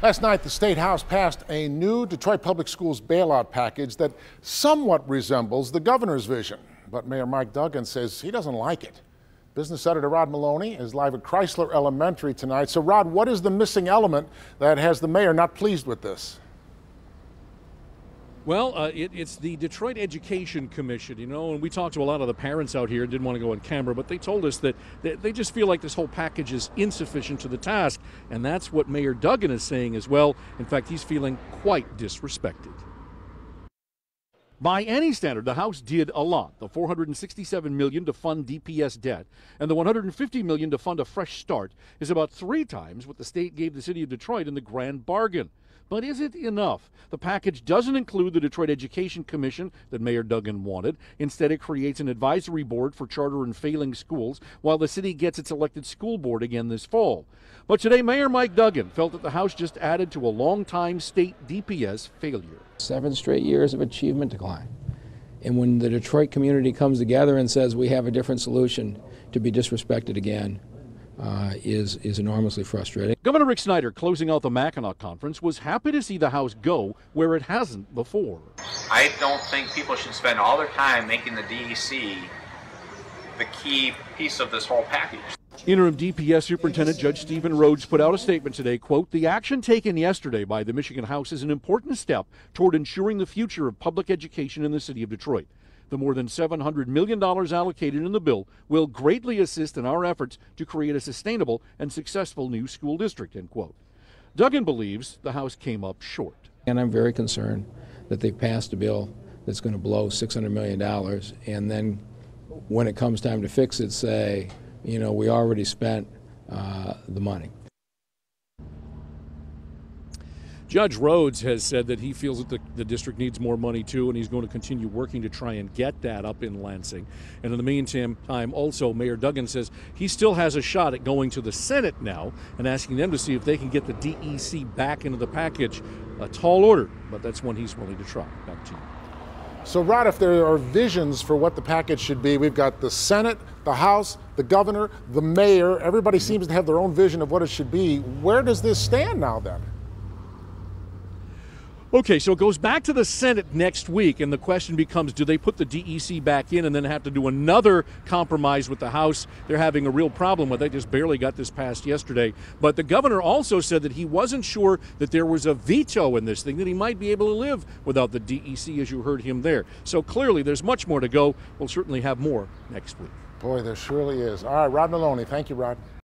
Last night, the State House passed a new Detroit Public Schools bailout package that somewhat resembles the governor's vision. But Mayor Mike Duggan says he doesn't like it. Business editor Rod Maloney is live at Chrysler Elementary tonight. So, Rod, what is the missing element that has the mayor not pleased with this? Well, it's the Detroit Education Commission, and we talked to a lot of the parents out here, didn't want to go on camera, but they told us that they just feel like this whole package is insufficient to the task, and that's what Mayor Duggan is saying as well. In fact, he's feeling quite disrespected. By any standard, the House did a lot. The $467 million to fund DPS debt and the $150 million to fund a fresh start is about 3 times what the state gave the city of Detroit in the grand bargain. But is it enough? The package doesn't include the Detroit Education Commission that Mayor Duggan wanted. Instead, it creates an advisory board for charter and failing schools while the city gets its elected school board again this fall. But today, Mayor Mike Duggan felt that the House just added to a long-time state DPS failure. 7 straight years of achievement decline. And when the Detroit community comes together and says we have a different solution, to be disrespected again is enormously frustrating. Governor Rick Snyder, closing out the Mackinac Conference, was happy to see the House go where it hasn't before. I don't think people should spend all their time making the DEC the key piece of this whole package. Interim DPS Superintendent Judge Stephen Rhodes put out a statement today, quote, "The action taken yesterday by the Michigan House is an important step toward ensuring the future of public education in the city of Detroit. The more than $700 million allocated in the bill will greatly assist in our efforts to create a sustainable and successful new school district," end quote. Duggan believes the House came up short. And I'm very concerned that they've passed a bill that's going to blow $600 million, and then when it comes time to fix it, say, we already spent the money. Judge Rhodes has said that he feels that the district needs more money too, and he's going to continue working to try and get that up in Lansing. And in the meantime, also Mayor Duggan says he still has a shot at going to the Senate now and asking them to see if they can get the DEC back into the package. A tall order, but that's one he's willing to try. Back to you. So, Rod, if there are visions for what the package should be, we've got the Senate, the House, the governor, the mayor. Everybody seems to have their own vision of what it should be. Where does this stand now then? Okay, so it goes back to the Senate next week, and the question becomes, do they put the DEC back in and then have to do another compromise with the House? They're having a real problem with it. They just barely got this passed yesterday. But the governor also said that he wasn't sure that there was a veto in this thing, that he might be able to live without the DEC, as you heard him there. So clearly there's much more to go. We'll certainly have more next week. Boy, there surely is. All right, Rod Maloney. Thank you, Rod.